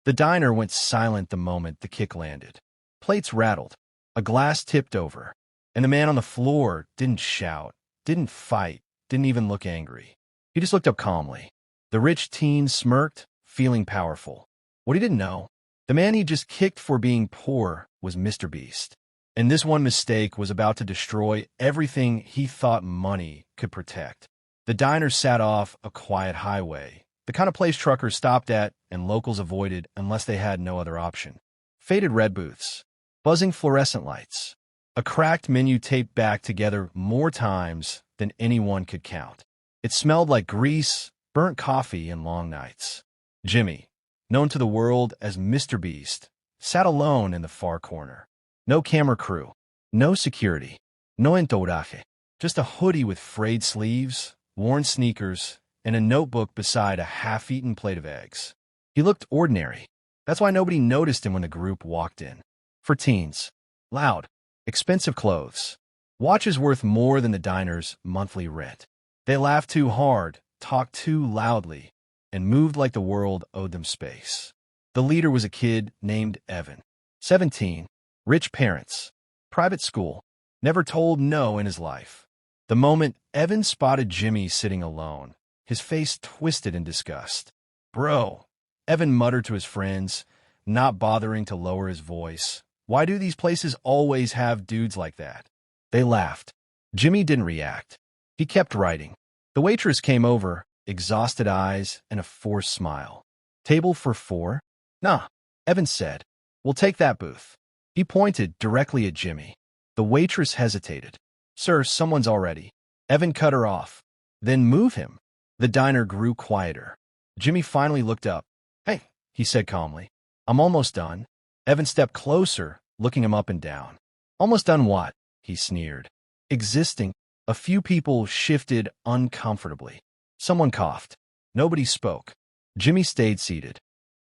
The diner went silent the moment the kick landed. Plates rattled, a glass tipped over, and the man on the floor didn't shout, didn't fight, didn't even look angry. He just looked up calmly. The rich teen smirked, feeling powerful. What he didn't know, the man he just kicked for being poor was Mr. Beast. And this one mistake was about to destroy everything he thought money could protect. The diner sat off a quiet highway, the kind of place truckers stopped at and locals avoided unless they had no other option. Faded red booths, buzzing fluorescent lights, a cracked menu taped back together more times than anyone could count. It smelled like grease, burnt coffee, and long nights. Jimmy, known to the world as Mr. Beast, sat alone in the far corner. No camera crew, no security, no entourage, just a hoodie with frayed sleeves, worn sneakers, and a notebook beside a half-eaten plate of eggs. He looked ordinary. That's why nobody noticed him when the group walked in. For teens, loud, expensive clothes, watches worth more than the diner's monthly rent. They laughed too hard, talked too loudly, and moved like the world owed them space. The leader was a kid named Evan, 17, rich parents, private school, never told no in his life. The moment Evan spotted Jimmy sitting alone, his face twisted in disgust. "Bro," Evan muttered to his friends, not bothering to lower his voice. "Why do these places always have dudes like that?" They laughed. Jimmy didn't react. He kept writing. The waitress came over, exhausted eyes and a forced smile. "Table for 4? Nah," Evan said. "We'll take that booth." He pointed directly at Jimmy. The waitress hesitated. "Sir, someone's already." Evan cut her off. "Then move him." The diner grew quieter. Jimmy finally looked up. "Hey," he said calmly. "I'm almost done." Evan stepped closer, looking him up and down. "Almost done what?" he sneered. "Existing." A few people shifted uncomfortably. Someone coughed. Nobody spoke. Jimmy stayed seated.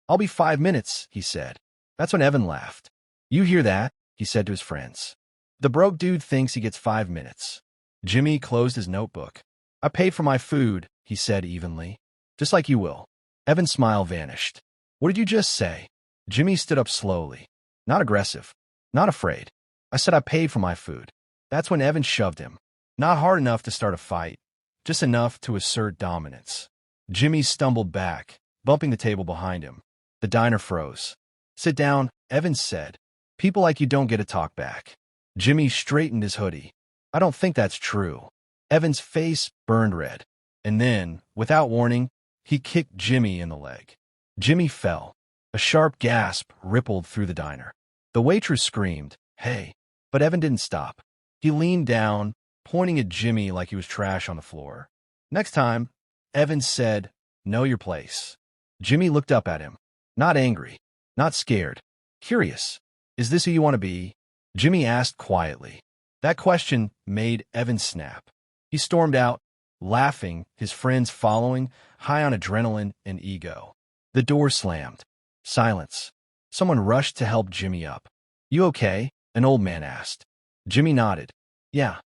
"I'll be 5 minutes," he said. That's when Evan laughed. "You hear that?" he said to his friends. "The broke dude thinks he gets 5 minutes." Jimmy closed his notebook. "I paid for my food," he said evenly. "Just like you will." Evan's smile vanished. "What did you just say?" Jimmy stood up slowly. Not aggressive. Not afraid. "I said I paid for my food." That's when Evan shoved him. Not hard enough to start a fight, just enough to assert dominance. Jimmy stumbled back, bumping the table behind him. The diner froze. "Sit down," Evan said. "People like you don't get a talk back." Jimmy straightened his hoodie. "I don't think that's true." Evan's face burned red. And then, without warning, he kicked Jimmy in the leg. Jimmy fell. A sharp gasp rippled through the diner. The waitress screamed, "Hey!" But Evan didn't stop. He leaned down, pointing at Jimmy like he was trash on the floor. "Next time," Evan said, "know your place." Jimmy looked up at him. Not angry, not scared, curious. "Is this who you want to be?" Jimmy asked quietly. That question made Evan snap. He stormed out, laughing, his friends following, high on adrenaline and ego. The door slammed. Silence. Someone rushed to help Jimmy up. "You okay?" an old man asked. Jimmy nodded. "Yeah."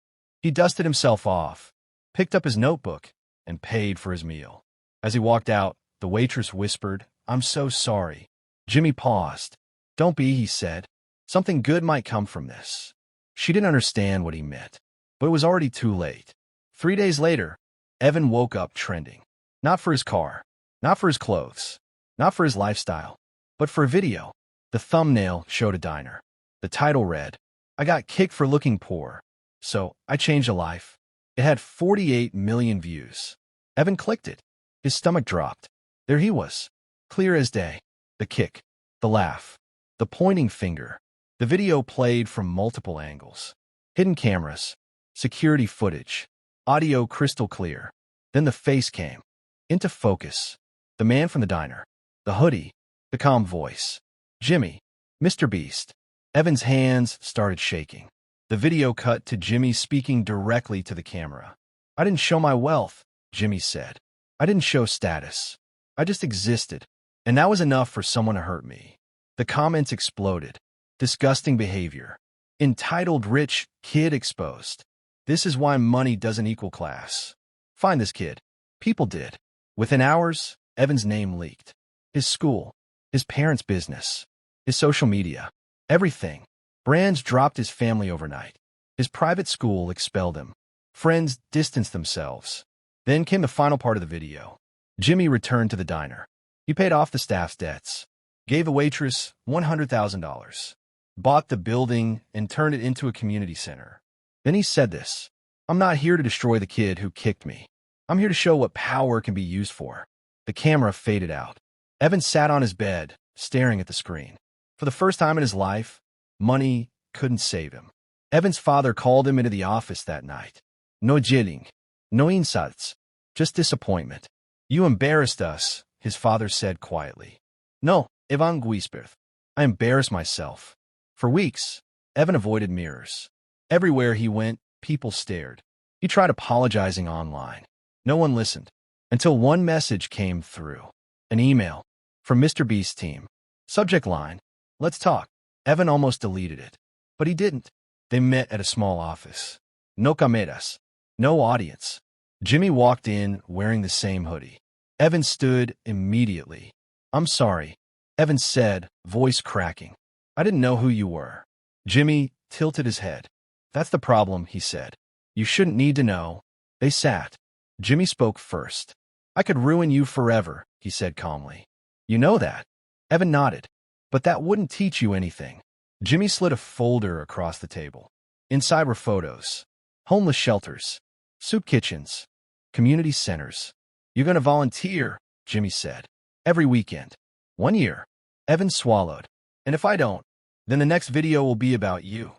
He dusted himself off, picked up his notebook, and paid for his meal. As he walked out, the waitress whispered, "I'm so sorry." Jimmy paused. "Don't be," he said. "Something good might come from this." She didn't understand what he meant, but it was already too late. 3 days later, Evan woke up trending. Not for his car, not for his clothes, not for his lifestyle, but for a video. The thumbnail showed a diner. The title read, "I got kicked for looking poor, so I changed a life." It had 48 million views. Evan clicked it. His stomach dropped. There he was, clear as day. The kick, the laugh, the pointing finger. The video played from multiple angles. Hidden cameras, security footage, audio crystal clear. Then the face came into focus. The man from the diner, the hoodie, the calm voice. "Jimmy, Mr. Beast." Evan's hands started shaking. The video cut to Jimmy speaking directly to the camera. "I didn't show my wealth," Jimmy said. "I didn't show status. I just existed. And that was enough for someone to hurt me." The comments exploded. Disgusting behavior. Entitled rich kid exposed. This is why money doesn't equal class. Find this kid. People did. Within hours, Evan's name leaked. His school, his parents' business, his social media, everything. Brands dropped his family overnight. His private school expelled him. Friends distanced themselves. Then came the final part of the video. Jimmy returned to the diner. He paid off the staff's debts, gave the waitress $100,000, bought the building, and turned it into a community center. Then he said this, "I'm not here to destroy the kid who kicked me. I'm here to show what power can be used for." The camera faded out. Evan sat on his bed, staring at the screen. For the first time in his life, money couldn't save him. Evan's father called him into the office that night. "No jilling, no insults, just disappointment. You embarrassed us," his father said quietly. "No, Evan whispered. I embarrassed myself." For weeks, Evan avoided mirrors. Everywhere he went, people stared. He tried apologizing online. No one listened, until one message came through. An email from Mr. Beast's team. Subject line, "Let's talk." Evan almost deleted it, but he didn't. They met at a small office. No cameras, no audience. Jimmy walked in wearing the same hoodie. Evan stood immediately. "I'm sorry," Evan said, voice cracking. "I didn't know who you were." Jimmy tilted his head. "That's the problem," he said. "You shouldn't need to know." They sat. Jimmy spoke first. "I could ruin you forever," he said calmly. "You know that?" Evan nodded. "But that wouldn't teach you anything." Jimmy slid a folder across the table. Inside were photos. Homeless shelters, soup kitchens, community centers. "You're going to volunteer," Jimmy said. "Every weekend. 1 year." Evan swallowed. "And if I don't, then the next video will be about you,"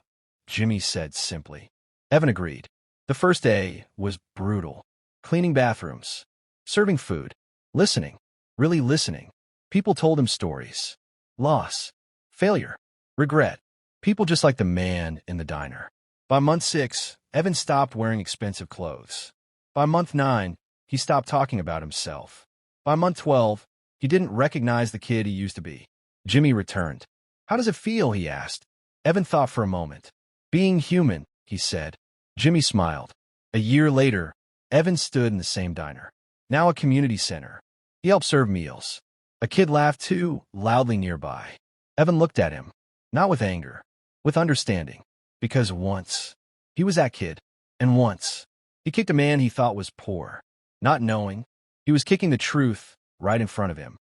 Jimmy said simply. Evan agreed. The first day was brutal. Cleaning bathrooms, serving food, listening, really listening. People told him stories. Loss, failure, regret. People just like the man in the diner. By month 6, Evan stopped wearing expensive clothes. By month 9, he stopped talking about himself. By month 12, he didn't recognize the kid he used to be. Jimmy returned. "How does it feel?" he asked. Evan thought for a moment. "Being human," he said. Jimmy smiled. A year later, Evan stood in the same diner, now a community center. He helped serve meals. A kid laughed too loudly nearby. Evan looked at him, not with anger, with understanding, because once he was that kid, and once he kicked a man he thought was poor, not knowing he was kicking the truth right in front of him.